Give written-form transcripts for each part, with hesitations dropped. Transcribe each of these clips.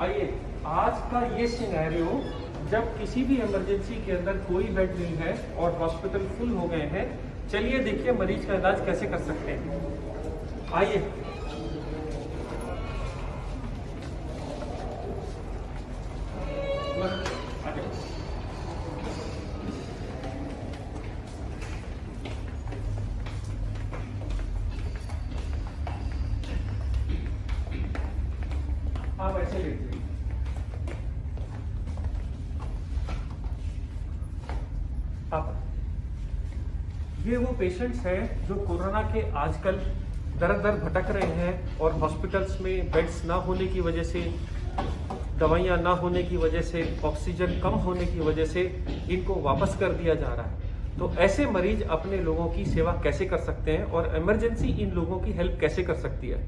आइए, आज का ये सिनेरियो जब किसी भी इमरजेंसी के अंदर कोई बेड नहीं है और हॉस्पिटल फुल हो गए हैं। चलिए देखिए मरीज का इलाज कैसे कर सकते हैं। आइए, आप ऐसे लेट जाइए। आप ये वो पेशेंट्स हैं जो कोरोना के आजकल दर दर भटक रहे हैं और हॉस्पिटल्स में बेड्स ना होने की वजह से, दवाइयाँ ना होने की वजह से, ऑक्सीजन कम होने की वजह से इनको वापस कर दिया जा रहा है। तो ऐसे मरीज अपने लोगों की सेवा कैसे कर सकते हैं और इमरजेंसी इन लोगों की हेल्प कैसे कर सकती है।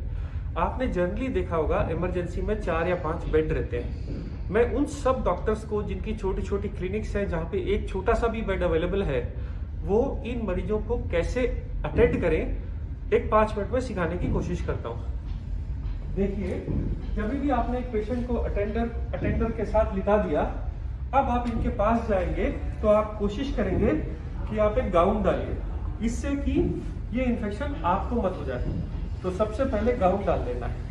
आपने जनरली देखा होगा इमरजेंसी में 4 या 5 बेड रहते हैं। मैं उन सब डॉक्टर्स को जिनकी छोटी छोटी क्लिनिक्स हैं जहाँ पे एक छोटा सा भी बेड अवेलेबल है, वो इन मरीजों को कैसे अटेंड करें एक 5 मिनट में सिखाने की कोशिश करता हूँ। देखिए, जब भी आपने एक पेशेंट को अटेंडर के साथ लिटा दिया, अब आप इनके पास जाएंगे तो आप कोशिश करेंगे कि आप एक गाउन डालिए, इससे कि ये इन्फेक्शन आपको मत हो जाए। तो सबसे पहले गाउन डाल लेना है।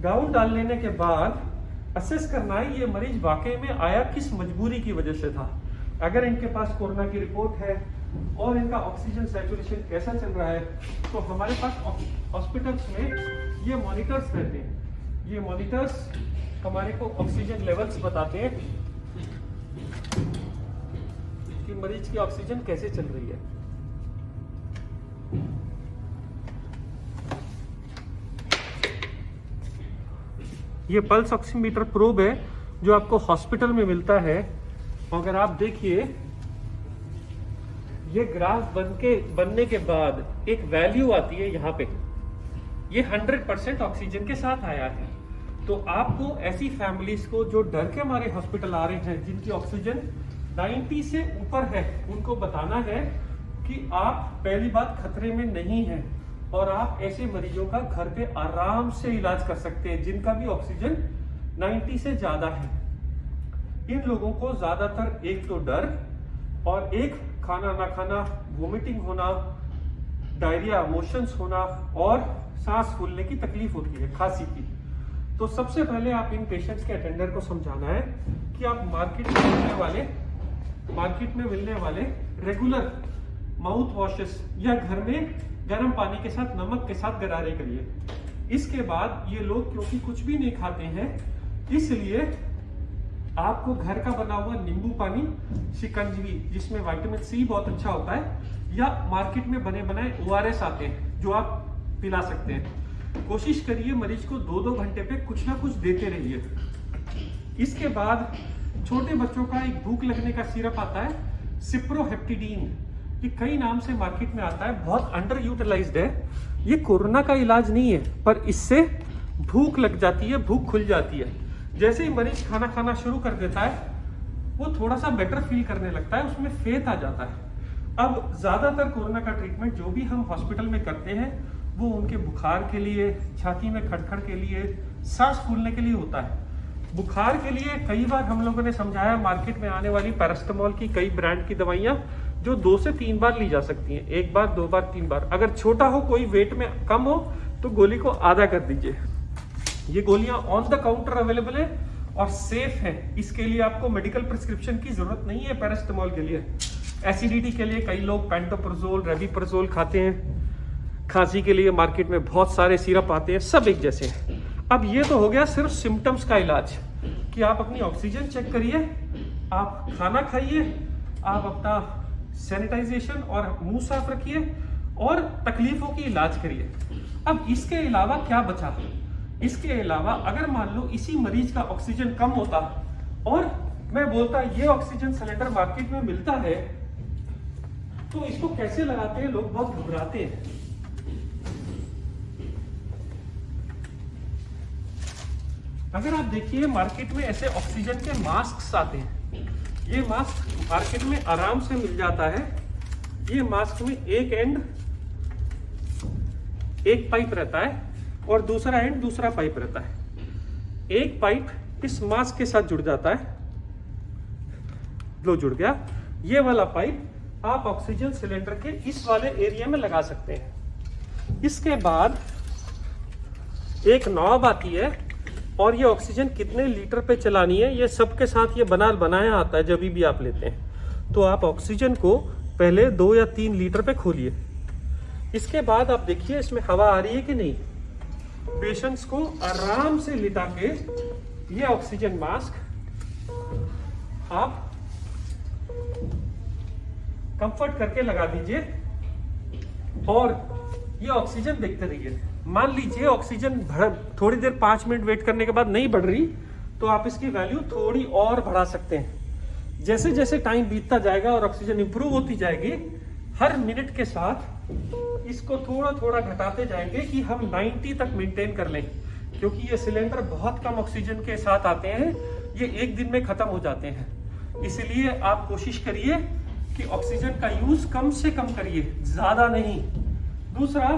गाउन डाल लेने के बाद असेस करना है ये मरीज वाकई में आया किस मजबूरी की वजह से था। अगर इनके पास कोरोना की रिपोर्ट है और इनका ऑक्सीजन सैचुरेशन कैसा चल रहा है, तो हमारे पास हॉस्पिटल्स में ये मॉनिटर्स रहते हैं। ये मॉनिटर्स हमारे को ऑक्सीजन लेवल्स बताते हैं कि मरीज की ऑक्सीजन कैसे चल रही है। ये पल्स ऑक्सीमीटर प्रोब है जो आपको हॉस्पिटल में मिलता है। अगर आप देखिए, ये ग्राफ बनने के बाद एक वैल्यू आती है यहाँ पे, ये 100% ऑक्सीजन के साथ आया है। तो आपको ऐसी फैमिलीज को जो डर के मारे हॉस्पिटल आ रहे हैं, जिनकी ऑक्सीजन 90 से ऊपर है, उनको बताना है कि आप पहली बात खतरे में नहीं हैं और आप ऐसे मरीजों का घर पे आराम से इलाज कर सकते हैं जिनका भी ऑक्सीजन 90 से ज्यादा है। इन लोगों को ज्यादातर एक तो डर और एक खाना ना खाना, वोमिटिंग होना, डायरिया, मोशंस होना और सांस फूलने की तकलीफ होती है, खांसी की। तो सबसे पहले आप इन पेशेंट्स के अटेंडर को समझाना है कि आप मार्केट में मिलने वाले रेगुलर माउथ वॉशेस या घर में गर्म पानी के साथ नमक के साथ गरारे करिए। इसके बाद ये लोग क्योंकि कुछ भी नहीं खाते हैं, इसलिए आपको घर का बना हुआ नींबू पानी, शिकंजवी जिसमें विटामिन सी बहुत अच्छा होता है, या मार्केट में बने बनाए ORS आते हैं जो आप पिला सकते हैं। कोशिश करिए मरीज को 2-2 घंटे पे कुछ ना कुछ देते रहिए। इसके बाद छोटे बच्चों का एक भूख लगने का सिरप आता है, सिप्रोहेप्टिडीन। ये कई नाम से मार्केट में आता है, बहुत अंडर यूटिलाइज्ड है। ये कोरोना का इलाज नहीं है, पर इससे भूख लग जाती है, भूख खुल जाती है। जैसे ही मरीज खाना खाना शुरू कर देता है, वो थोड़ा सा बेटर फील करने लगता है, उसमें फेथ आ जाता है। अब ज्यादातर कोरोना का ट्रीटमेंट जो भी हम हॉस्पिटल में करते हैं, वो उनके बुखार के लिए, छाती में खड़खड़ के लिए, सांस फूलने के लिए होता है। बुखार के लिए कई बार हम लोगों ने समझाया, मार्केट में आने वाली पैरास्टामोल की कई ब्रांड की दवाइयां जो 2 से 3 बार ली जा सकती हैं, 1 बार, 2 बार, 3 बार। अगर छोटा हो, कोई वेट में कम हो, तो गोली को आधा कर दीजिए। ये गोलियां ऑन द काउंटर अवेलेबल है और सेफ है। इसके लिए आपको मेडिकल प्रिस्क्रिप्शन की जरूरत नहीं है। पैरास्टामोल के लिए, एसिडिटी के लिए कई लोग पेंटोप्राजोल, रेबिप्राजोल खाते हैं। खांसी के लिए मार्केट में बहुत सारे सिरप आते हैं, सब एक जैसे हैं। अब ये तो हो गया सिर्फ सिम्टम्स का इलाज कि आप अपनी ऑक्सीजन चेक करिए, आप खाना खाइए, आप अपना सैनिटाइजेशन और मुंह साफ रखिए और तकलीफों की इलाज करिए। अब इसके अलावा क्या बचा? इसके अलावा अगर मान लो इसी मरीज का ऑक्सीजन कम होता और मैं बोलता ये ऑक्सीजन सिलेंडर मार्केट में मिलता है, तो इसको कैसे लगाते हैं लोग, बहुत घबराते हैं। अगर आप देखिए मार्केट में ऐसे ऑक्सीजन के मास्क आते हैं, ये मास्क मार्केट में आराम से मिल जाता है। ये मास्क में एक एंड एक पाइप रहता है और दूसरा एंड दूसरा पाइप रहता है। एक पाइप इस मास्क के साथ जुड़ जाता है, लो जुड़ गया। ये वाला पाइप आप ऑक्सीजन सिलेंडर के इस वाले एरिया में लगा सकते हैं। इसके बाद एक नॉब आती है और ये ऑक्सीजन कितने लीटर पे चलानी है ये सबके साथ ये बनाया आता है। जब भी आप लेते हैं तो आप ऑक्सीजन को पहले 2 या 3 लीटर पे खोलिए। इसके बाद आप देखिए इसमें हवा आ रही है कि नहीं। पेशेंट्स को आराम से लिटा के ये ऑक्सीजन मास्क आप कंफर्ट करके लगा दीजिए और ये ऑक्सीजन देखते रहिए। मान लीजिए ऑक्सीजन थोड़ी देर 5 मिनट वेट करने के बाद नहीं बढ़ रही तो आप इसकी वैल्यू थोड़ी और बढ़ा सकते हैं। जैसे जैसे टाइम बीतता जाएगा और ऑक्सीजन इंप्रूव होती जाएगी, हर मिनट के साथ इसको थोड़ा थोड़ा घटाते जाएंगे कि हम 90 तक मेंटेन कर लें, क्योंकि ये सिलेंडर बहुत कम ऑक्सीजन के साथ आते हैं, ये एक दिन में खत्म हो जाते हैं। इसलिए आप कोशिश करिए कि ऑक्सीजन का यूज कम से कम करिए, ज्यादा नहीं। दूसरा,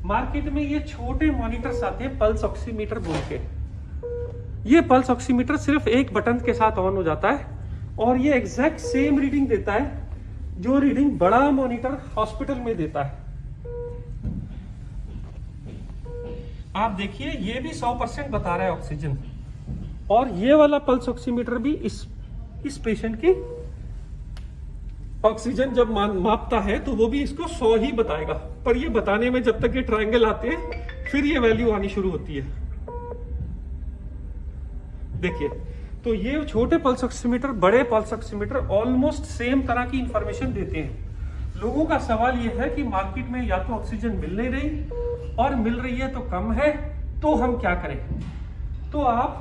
मार्केट में ये छोटे मॉनिटर्स आते हैं पल्स ऑक्सीमीटर बोल के। ये पल्स ऑक्सीमीटर सिर्फ एक बटन के साथ ऑन हो जाता है और ये एग्जैक्ट सेम रीडिंग देता है जो रीडिंग बड़ा मॉनिटर हॉस्पिटल में देता है। आप देखिए ये भी 100% बता रहा है ऑक्सीजन, और ये वाला पल्स ऑक्सीमीटर भी इस पेशेंट की ऑक्सीजन जब मापता है तो वो भी इसको 100 ही बताएगा। पर ये बताने में जब तक ये ट्रायंगल आते हैं फिर ये वैल्यू आनी शुरू होती है। देखिए, तो ये छोटे पल्स ऑक्सीमीटर, बड़े पल्स ऑक्सीमीटर ऑलमोस्ट सेम तरह की इंफॉर्मेशन देते हैं। लोगों का सवाल ये है कि मार्केट में या तो ऑक्सीजन मिल नहीं रही और मिल रही है तो कम है, तो हम क्या करें। तो आप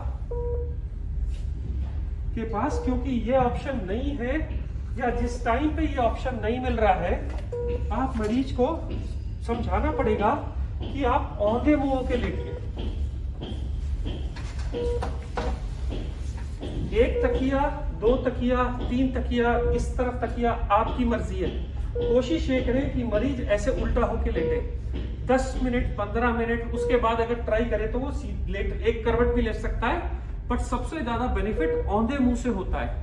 के पास क्योंकि ये ऑप्शन नहीं है या जिस टाइम पे ये ऑप्शन नहीं मिल रहा है, आप मरीज को समझाना पड़ेगा कि आप औंधे मुंह के लेटिए। 1 तकिया, 2 तकिया, 3 तकिया, इस तरफ तकिया, आपकी मर्जी है। कोशिश ये करें कि मरीज ऐसे उल्टा होके लेटे 10 मिनट 15 मिनट। उसके बाद अगर ट्राई करे तो वो लेट एक करवट भी ले सकता है, बट सबसे ज्यादा बेनिफिट औंधे मुंह से होता है।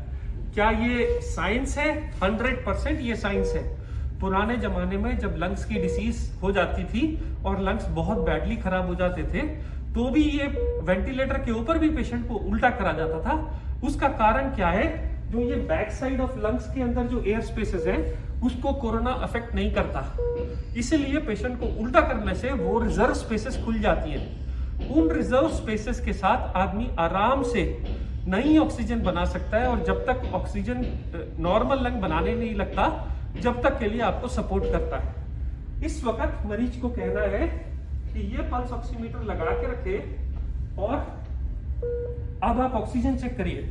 क्या ये साइंस है? 100% ये साइंस है। पुराने जमाने में जब लंग्स की डिसीज हो जाती थी और लंग्स बहुत बैडली खराब हो जाते थे, तो भी ये वेंटिलेटर के ऊपर भी पेशेंट को उल्टा करा जाता था। उसका कारण क्या है? जो ये बैक साइड ऑफ लंग्स के अंदर जो एयर स्पेसेस हैं, उसको कोरोना अफेक्ट नहीं करता, इसलिए पेशेंट को उल्टा करने से वो रिजर्व स्पेसेस खुल जाती हैं। उन रिजर्व स्पेसेस के साथ आदमी आराम से नई ऑक्सीजन बना सकता है, और जब तक ऑक्सीजन नॉर्मल लंग बनाने नहीं लगता, जब तक के लिए आपको सपोर्ट करता है। इस वक्त मरीज को कहना है कि ये पल्स ऑक्सीमीटर लगा के रखे और अब आप ऑक्सीजन चेक करिए।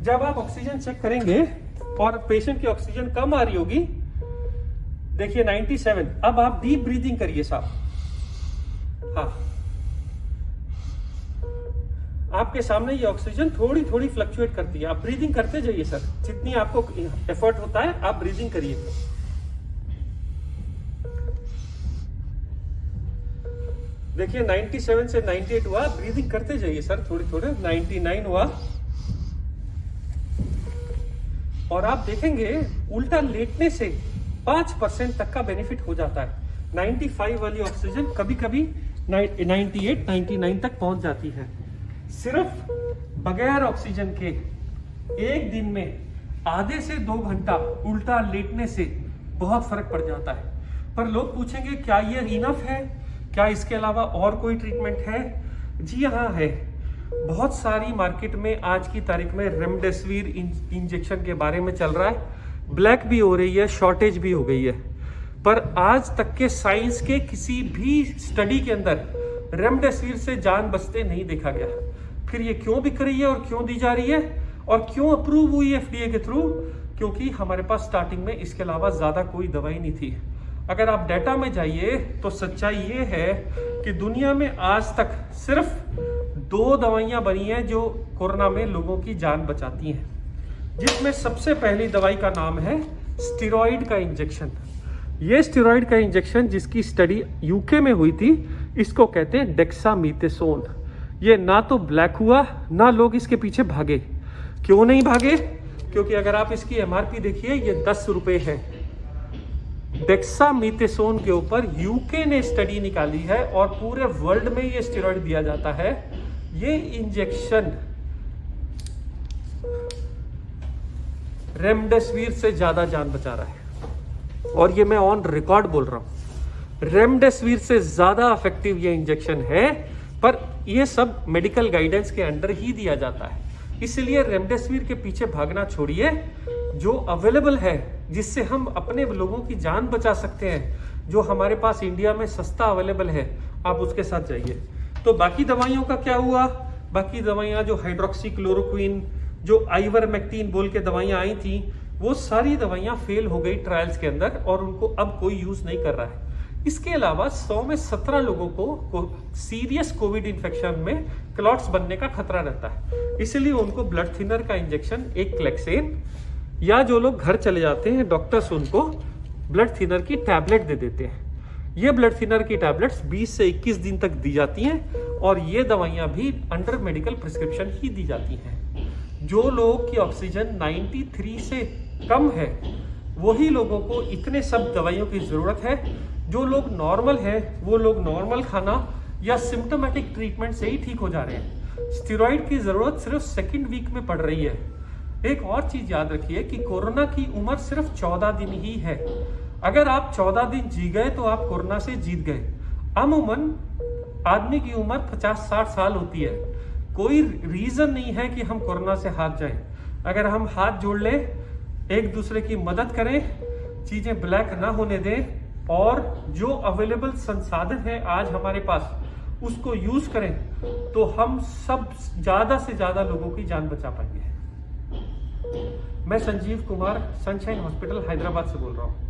जब आप ऑक्सीजन चेक करेंगे और पेशेंट की ऑक्सीजन कम आ रही होगी, देखिए 97, अब आप डीप ब्रीदिंग करिए साहब। हाँ, आपके सामने ये ऑक्सीजन थोड़ी थोड़ी फ्लक्चुएट करती है, आप ब्रीदिंग करते जाइए सर, जितनी आपको एफर्ट होता है आप ब्रीदिंग करिए। देखिए 97 से 98 हुआ, ब्रीदिंग करते जाइए सर थोड़ी थोड़े। 99 हुआ, और आप देखेंगे उल्टा लेटने से 5% तक का बेनिफिट हो जाता है। 95 वाली ऑक्सीजन कभी कभी 98, 99 तक पहुंच जाती है। सिर्फ बगैर ऑक्सीजन के एक दिन में आधे से 2 घंटा उल्टा लेटने से बहुत फर्क पड़ जाता है। पर लोग पूछेंगे क्या ये इनफ है, क्या इसके अलावा और कोई ट्रीटमेंट है? जी हाँ है। बहुत सारी मार्केट में आज की तारीख में रेमडेसिविर इंजेक्शन के बारे में चल रहा है, ब्लैक भी हो रही है, शॉर्टेज भी हो गई है। पर आज तक के साइंस के किसी भी स्टडी के अंदर रेमडेसिविर से जान बचते नहीं देखा गया। फिर ये क्यों बिक रही है और क्यों दी जा रही है और क्यों अप्रूव हुई एफडीए के थ्रू? क्योंकि हमारे पास स्टार्टिंग में इसके अलावा ज्यादा कोई दवाई नहीं थी। अगर आप डाटा में जाइए तो सच्चाई ये है कि दुनिया में आज तक सिर्फ 2 दवाइयां बनी हैं जो कोरोना में लोगों की जान बचाती हैं, जिसमें सबसे पहली दवाई का नाम है स्टेरॉइड का इंजेक्शन। ये स्टेरॉइड का इंजेक्शन जिसकी स्टडी यूके में हुई थी, इसको कहते हैं डेक्सामीथासोन। ये ना तो ब्लैक हुआ, ना लोग इसके पीछे भागे। क्यों नहीं भागे? क्योंकि अगर आप इसकी एमआरपी देखिए, ये 10 रुपए है। डेक्सामीथासोन के ऊपर यूके ने स्टडी निकाली है और पूरे वर्ल्ड में ये स्टेरॉइड दिया जाता है। ये इंजेक्शन रेमडेसिविर से ज्यादा जान बचा रहा है, और ये मैं ऑन रिकॉर्ड बोल रहा हूं। रेमडेसिविर से ज्यादा इफेक्टिव ये इंजेक्शन है, पर ये सब मेडिकल गाइडेंस के अंडर ही दिया जाता है। इसलिए रेमडेसिविर के पीछे भागना छोड़िए। जो अवेलेबल है, जिससे हम अपने लोगों की जान बचा सकते हैं, जो हमारे पास इंडिया में सस्ता अवेलेबल है, आप उसके साथ जाइए। तो बाकी दवाइयों का क्या हुआ? बाकी दवाइयां जो हाइड्रोक्सीक्लोरोक्विन, जो आइवरमेक्टिन बोल के दवाइयां आई थी, वो सारी दवाइयां फेल हो गई ट्रायल्स के अंदर, और उनको अब कोई यूज नहीं कर रहा है। इसके अलावा 100 में 17 लोगों को सीरियस कोविड इन्फेक्शन में क्लॉट्स बनने का खतरा रहता है। इसलिए उनको ब्लड थिनर का इंजेक्शन, एक क्लेक्सेन, या जो लोग घर चले जाते हैं, डॉक्टर्स उनको ब्लड थिनर की टैबलेट दे देते हैं। ये ब्लड थिनर की टैबलेट्स 20 से 21 दिन तक दी जाती हैं, और ये दवाइयां भी अंडर मेडिकल प्रिस्क्रिप्शन ही दी जाती हैं। जो लोग की ऑक्सीजन 93 से कम है, वही लोगों को इतने सब दवाइयों की जरूरत है। जो लोग नॉर्मल है, वो लोग नॉर्मल खाना या सिम्टोमेटिक ट्रीटमेंट से ही ठीक हो जा रहे हैं। स्टेरॉइड की जरूरत सिर्फ सेकेंड वीक में पड़ रही है। एक और चीज याद रखिए कि कोरोना की उम्र सिर्फ 14 दिन ही है। अगर आप 14 दिन जी गए तो आप कोरोना से जीत गए। अमूमन आदमी की उम्र 50-60 साल होती है। कोई रीजन नहीं है कि हम कोरोना से हार जाएं। अगर हम हाथ जोड़ लें, एक दूसरे की मदद करें, चीजें ब्लैक ना होने दें, और जो अवेलेबल संसाधन है आज हमारे पास, उसको यूज करें, तो हम सब ज्यादा से ज्यादा लोगों की जान बचा पाएंगे। मैं संजीव कुमार, सनशाइन हॉस्पिटल हैदराबाद से बोल रहा हूँ।